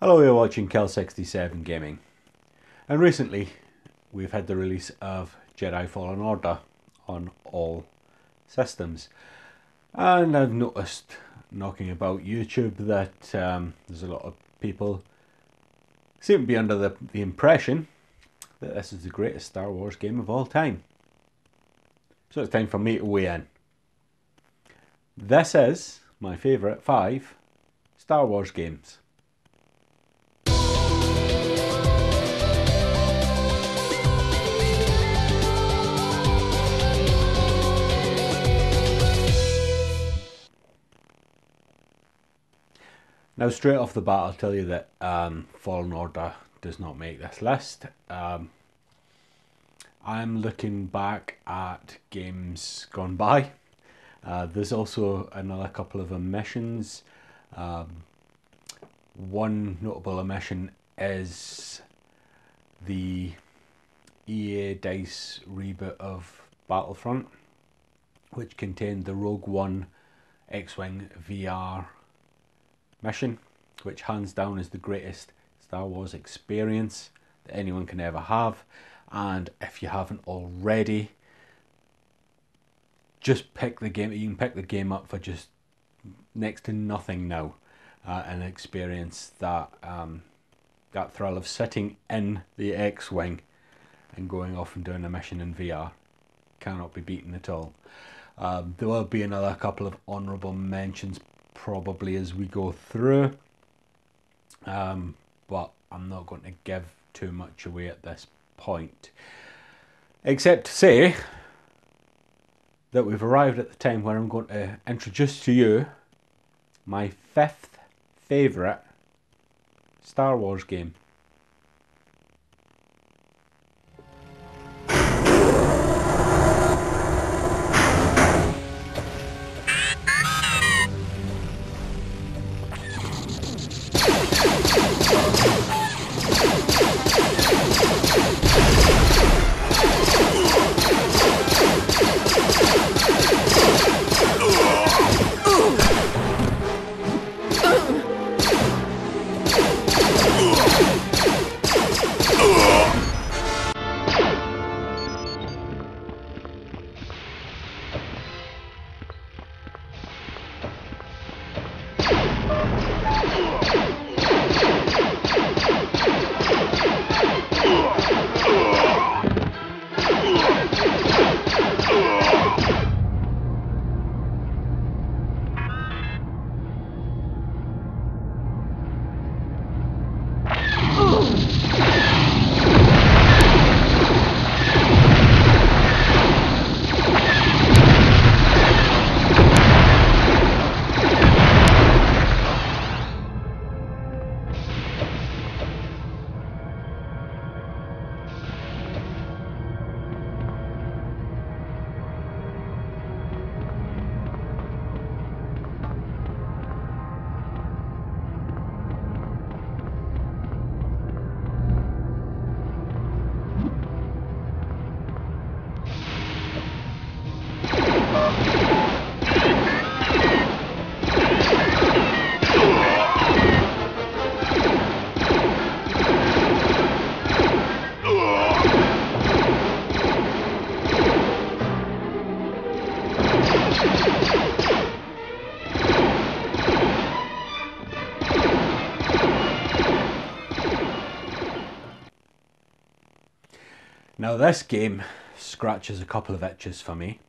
Hello, you're watching Kel67 Gaming, and recently we've had the release of Jedi Fallen Order on all systems, and I've noticed knocking about YouTube that there's a lot of people seem to be under the impression that this is the greatest Star Wars game of all time. So it's time for me to weigh in. This is my favourite 5 Star Wars games. Now, straight off the bat, I'll tell you that Fallen Order does not make this list. I'm looking back at games gone by. There's also another couple of omissions. One notable omission is the EA DICE reboot of Battlefront, which contained the Rogue One X-Wing VR mission, which hands down is the greatest Star Wars experience that anyone can ever have. And if you haven't already, just pick the game. You can pick the game up for just next to nothing now, and experience that that thrill of sitting in the X-Wing and going off and doing a mission in VR. Cannot be beaten at all. There will be another couple of honourable mentions probably as we go through, but I'm not going to give too much away at this point, except to say that we've arrived at the time where I'm going to introduce to you my 5th favourite Star Wars game. Now, this game scratches a couple of itches for me.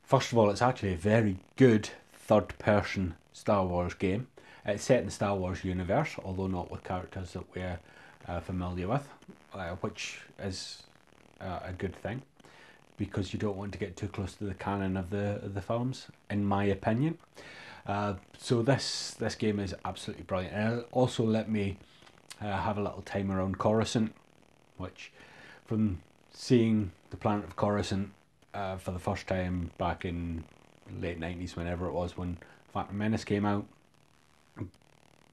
First of all, it's actually a very good third-person Star Wars game. It's set in the Star Wars universe, although not with characters that we're familiar with, which is a good thing, because you don't want to get too close to the canon of the films, in my opinion. So this game is absolutely brilliant, and it'll also let me have a little time around Coruscant, which, from seeing the planet of Coruscant for the first time back in late 90s, whenever it was, when Phantom Menace came out,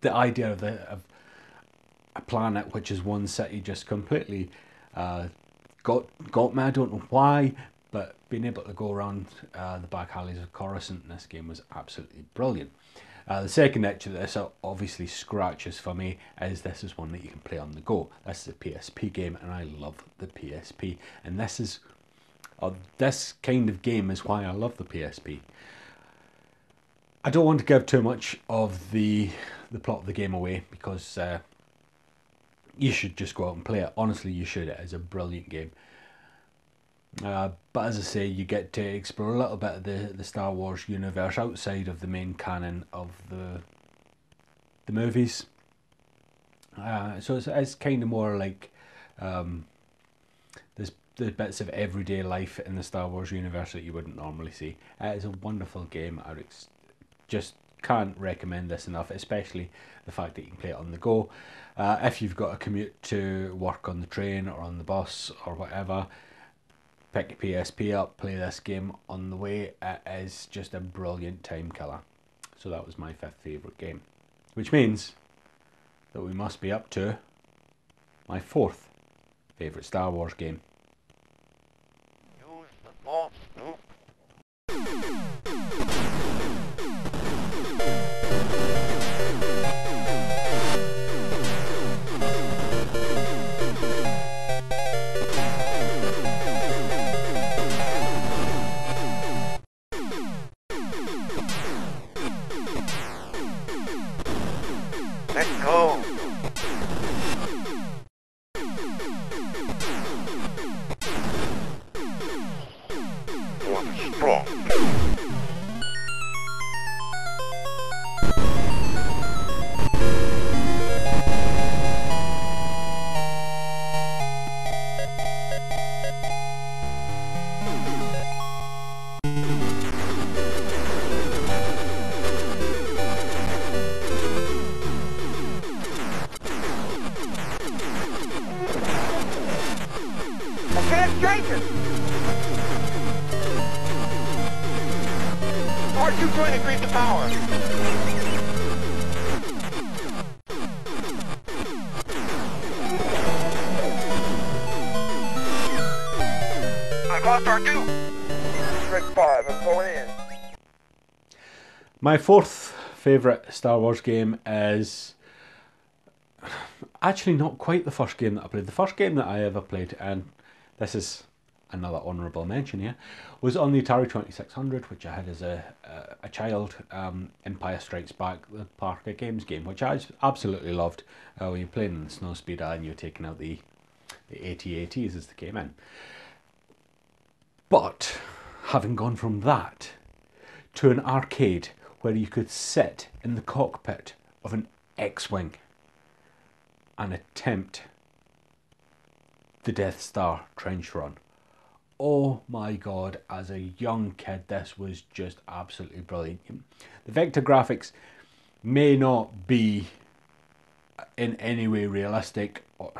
the idea of a planet which is one city just completely got me. I don't know why, but being able to go around the back alleys of Coruscant in this game was absolutely brilliant. The second itch that this obviously scratches for me is this is one that you can play on the go. This is a PSP game, and I love the PSP. And this kind of game is why I love the PSP. I don't want to give too much of the plot of the game away, because you should just go out and play it. Honestly, you should. It is a brilliant game. But as I say, you get to explore a little bit of the Star Wars universe outside of the main canon of the movies. So it's kind of more like there's bits of everyday life in the Star Wars universe that you wouldn't normally see. It is a wonderful game. I just can't recommend this enough, especially the fact that you can play it on the go. If you've got a commute to work on the train or on the bus or whatever, pick your PSP up, play this game on the way. It is just a brilliant time killer. So that was my 5th favourite game, which means that we must be up to my 4th favourite Star Wars game. Use the Force, Luke. Let's go. Force strong. Aren't you trying to create the power? I lost R2. Strict 5, I'm going in. My 4th favourite Star Wars game is actually not quite the first game that I played. The first game that I ever played, and this is another honourable mention here, was on the Atari 2600, which I had as a child. Empire Strikes Back, the Parker Games game, which I absolutely loved. When you're playing in the Snowspeeder and you're taking out the AT-ATs as they came in. But having gone from that to an arcade where you could sit in the cockpit of an X-Wing and attempt the Death Star trench run. Oh my god, as a young kid, this was just absolutely brilliant. The vector graphics may not be in any way realistic or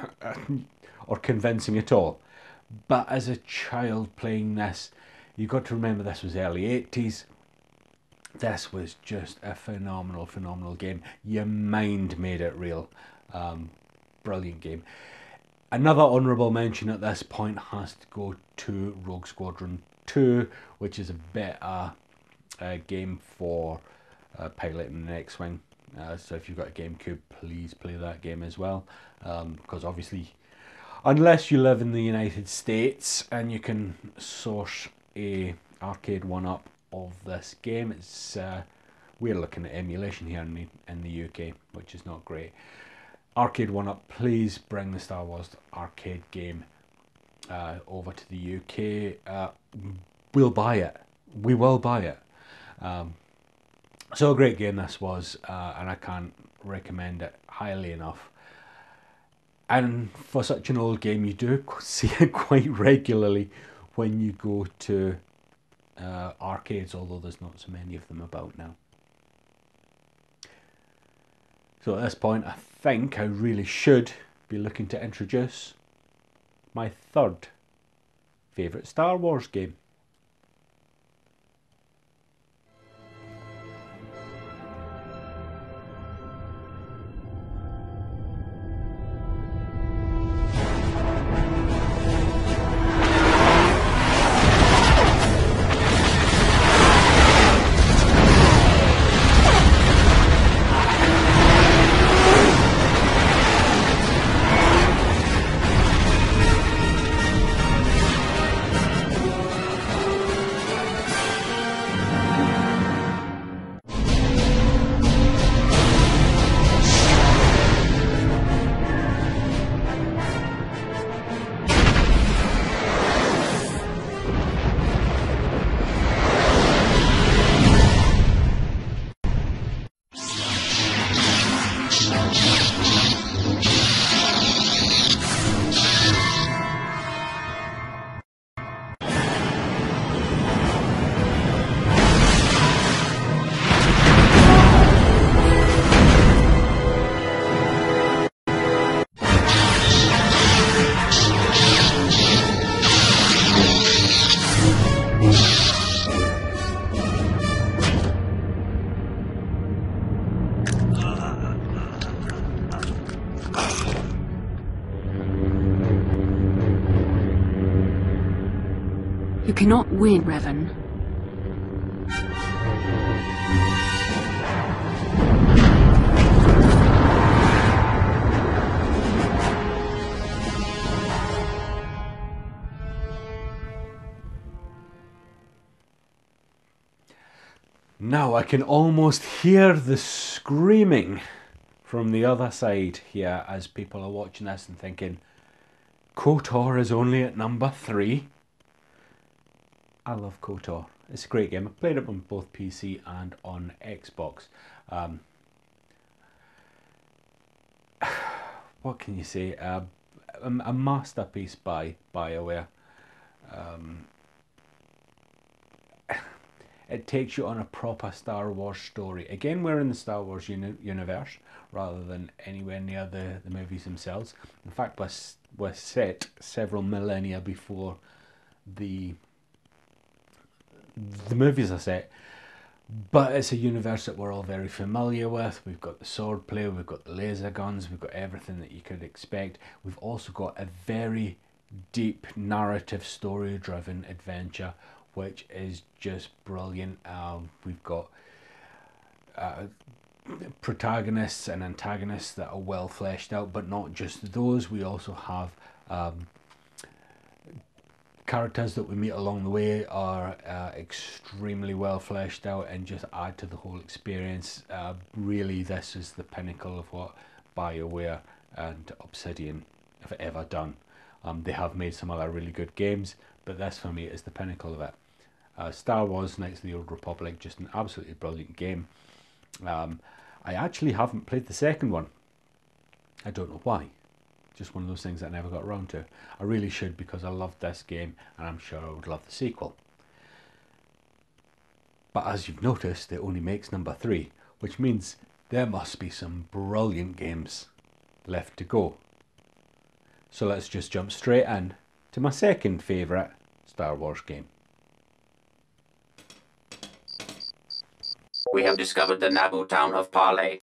convincing at all, but as a child playing this, you've got to remember this was early 80s. This was just a phenomenal game. Your mind made it real. Brilliant game. Another honourable mention at this point has to go to Rogue Squadron 2, which is a better game for piloting an X-Wing. So if you've got a GameCube, please play that game as well. Because obviously, unless you live in the United States and you can source a arcade one-up of this game, it's we're looking at emulation here in the UK, which is not great. Arcade one-up, please bring the Star Wars arcade game over to the UK. We'll buy it. We will buy it. So a great game this was, and I can't recommend it highly enough. And for such an old game, you do see it quite regularly when you go to arcades, although there's not so many of them about now. So at this point, I think I really should be looking to introduce my 3rd favourite Star Wars game. cannot win, Revan. Now I can almost hear the screaming from the other side here as people are watching this and thinking, KOTOR is only at number 3. I love KOTOR. It's a great game. I played it on both PC and on Xbox. What can you say? A masterpiece by BioWare. It takes you on a proper Star Wars story. Again, we're in the Star Wars universe rather than anywhere near the movies themselves. In fact, we're set several millennia before the movies are set. But it's a universe that we're all very familiar with. We've got the swordplay, we've got the laser guns, we've got everything that you could expect. We've also got a very deep narrative, story-driven adventure, which is just brilliant. We've got protagonists and antagonists that are well fleshed out, but not just those. We also have characters that we meet along the way are extremely well fleshed out and just add to the whole experience. Really, this is the pinnacle of what BioWare and Obsidian have ever done. They have made some other really good games, but this for me is the pinnacle of it. Star Wars Knights of the Old Republic, just an absolutely brilliant game. I actually haven't played the second one. I don't know why. Just one of those things that I never got around to. I really should, because I loved this game and I'm sure I would love the sequel. But as you've noticed, it only makes number 3, which means there must be some brilliant games left to go. So let's just jump straight in to my second favourite Star Wars game. We have discovered the Naboo town of Parley.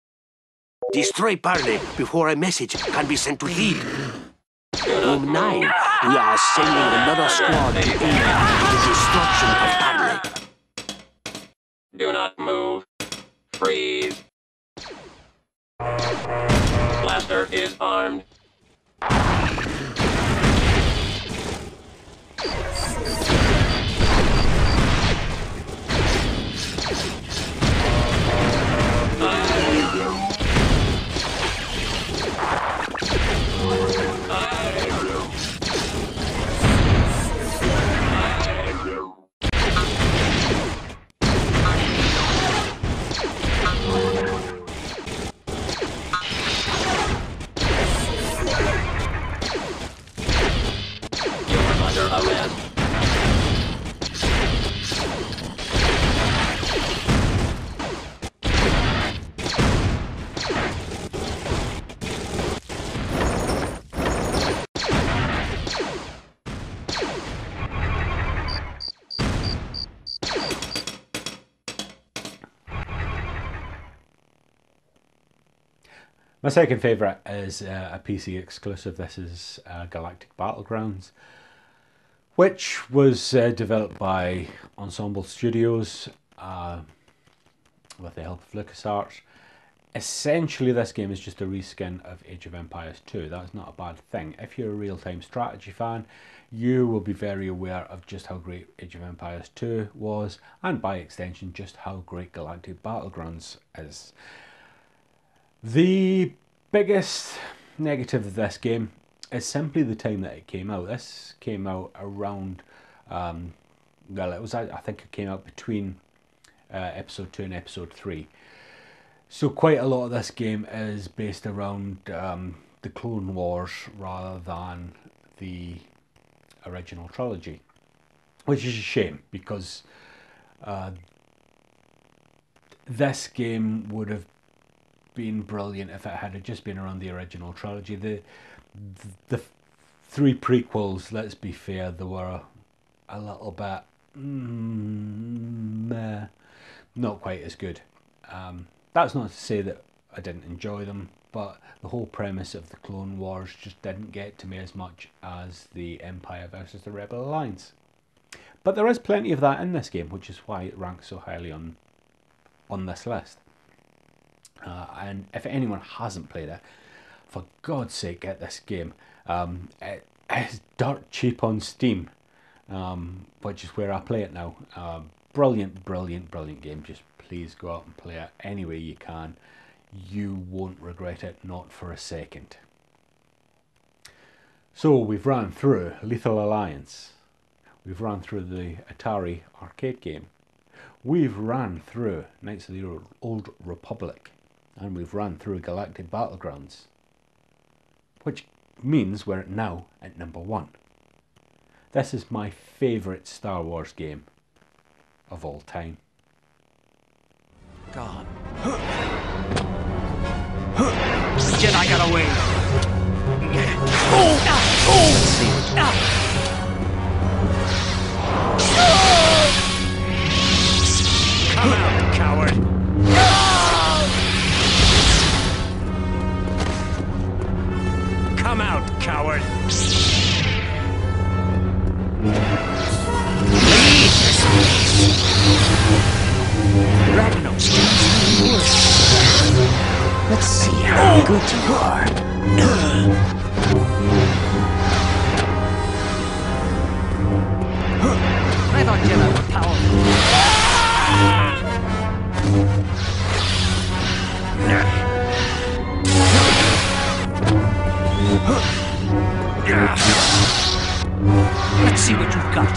Destroy Parley before a message can be sent to Heed. Room 9, we are sending another squad to aid the destruction of Parley. Do not move. Freeze. Blaster is armed. My second favourite is a PC exclusive. This is Galactic Battlegrounds, which was developed by Ensemble Studios with the help of LucasArts. Essentially, this game is just a reskin of Age of Empires 2. That's not a bad thing. If you're a real-time strategy fan, you will be very aware of just how great Age of Empires 2 was, and by extension, just how great Galactic Battlegrounds is. The biggest negative of this game is simply the time that it came out. This came out around, well, it was, I think it came out between episode 2 and episode 3. So quite a lot of this game is based around the Clone Wars rather than the original trilogy, which is a shame, because this game would have been brilliant if it had just been around the original trilogy. The 3 prequels, let's be fair, they were a little bit meh, not quite as good. That's not to say that I didn't enjoy them, but the whole premise of the Clone Wars just didn't get to me as much as the Empire versus the Rebel Alliance. But there is plenty of that in this game, which is why it ranks so highly on this list. And if anyone hasn't played it, for God's sake, get this game. It is dirt cheap on Steam, which is where I play it now. Brilliant, brilliant, brilliant game. Just please go out and play it any way you can. You won't regret it, not for a second. So we've ran through Lethal Alliance. We've ran through the Atari arcade game. We've ran through Knights of the Old Republic. And we've run through Galactic Battlegrounds. Which means we're now at number 1. This is my favourite Star Wars game of all time. God. Jedi got away. Let's see. Come out, coward. Come out, coward. Ragnos. Let's see how good you are. I thought Jedi were powerful. Let's see what you've got.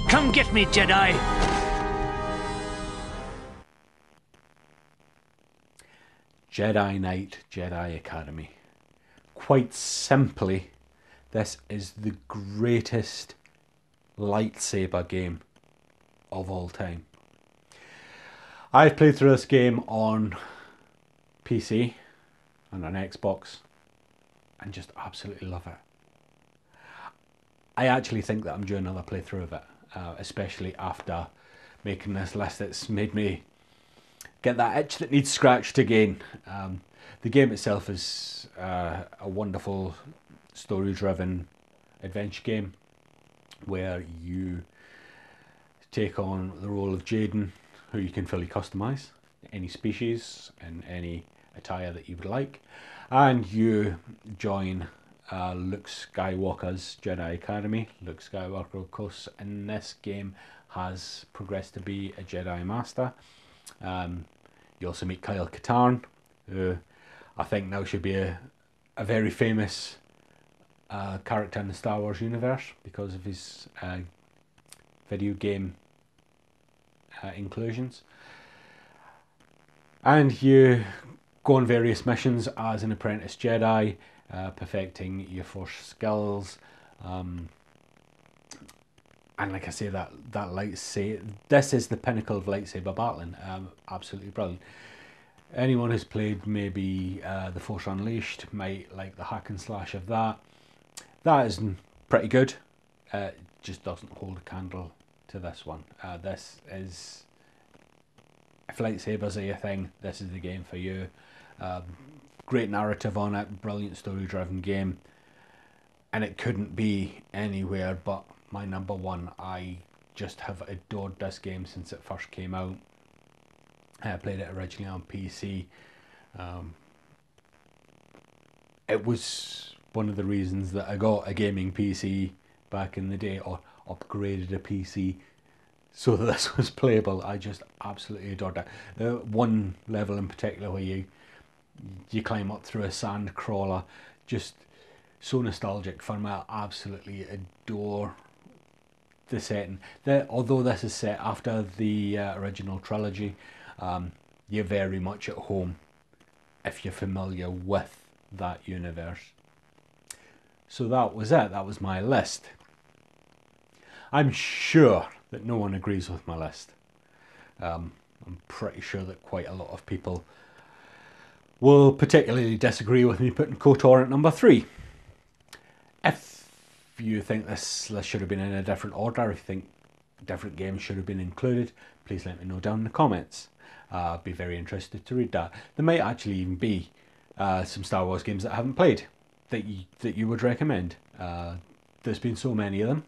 Come get me, Jedi! Jedi Knight, Jedi Academy. Quite simply, this is the greatest lightsaber game of all time. I've played through this game on PC and on Xbox and just absolutely love it. I actually think that I'm doing another playthrough of it, especially after making this list. It's made me get that itch that needs scratched again. The game itself is a wonderful story-driven adventure game where you take on the role of Jaden, who you can fully customize any species and any attire that you would like, and you join Luke Skywalker's Jedi Academy. Luke Skywalker, of course, in this game has progressed to be a Jedi Master. You also meet Kyle Katarn, who I think now should be a very famous character in the Star Wars universe because of his video game inclusions. And you go on various missions as an apprentice Jedi, perfecting your Force skills. And like I say, that lightsaber, this is the pinnacle of lightsaber battling. Absolutely brilliant. Anyone who's played maybe The Force Unleashed might like the hack and slash of that. That is pretty good. Just doesn't hold a candle to this one. This is, if lightsabers are your thing, this is the game for you. Great narrative on it, brilliant story driven game, and it couldn't be anywhere but my number 1. I just have adored this game since it first came out. I played it originally on PC. It was one of the reasons that I got a gaming PC back in the day, or upgraded a PC so that this was playable. I just absolutely adored it. One level in particular where you climb up through a sand crawler, just so nostalgic for me. I absolutely adore the setting. Although this is set after the original trilogy, you're very much at home if you're familiar with that universe. So that was it. That was my list. I'm sure that no one agrees with my list. I'm pretty sure that quite a lot of people will particularly disagree with me putting KOTOR at number 3. If you think this list should have been in a different order, if you think different games should have been included, please let me know down in the comments. I'd be very interested to read that. There might actually even be some Star Wars games that I haven't played that you would recommend. There's been so many of them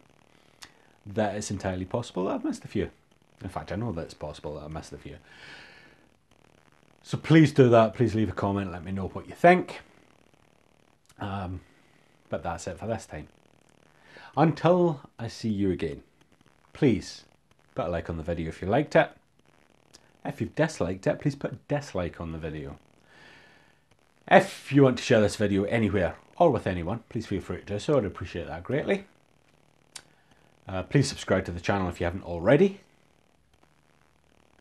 that it's entirely possible that I've missed a few. In fact, I know that it's possible that I've missed a few. So please do that. Please leave a comment. Let me know what you think. But that's it for this time. Until I see you again, please put a like on the video if you liked it. If you've disliked it, please put a dislike on the video. If you want to share this video anywhere or with anyone, please feel free to do so. I'd appreciate that greatly. Please subscribe to the channel if you haven't already.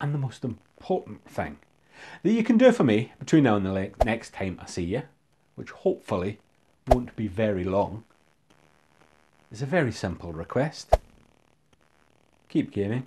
And the most important thing that you can do for me between now and the next time I see you, which hopefully won't be very long, is a very simple request. Keep gaming.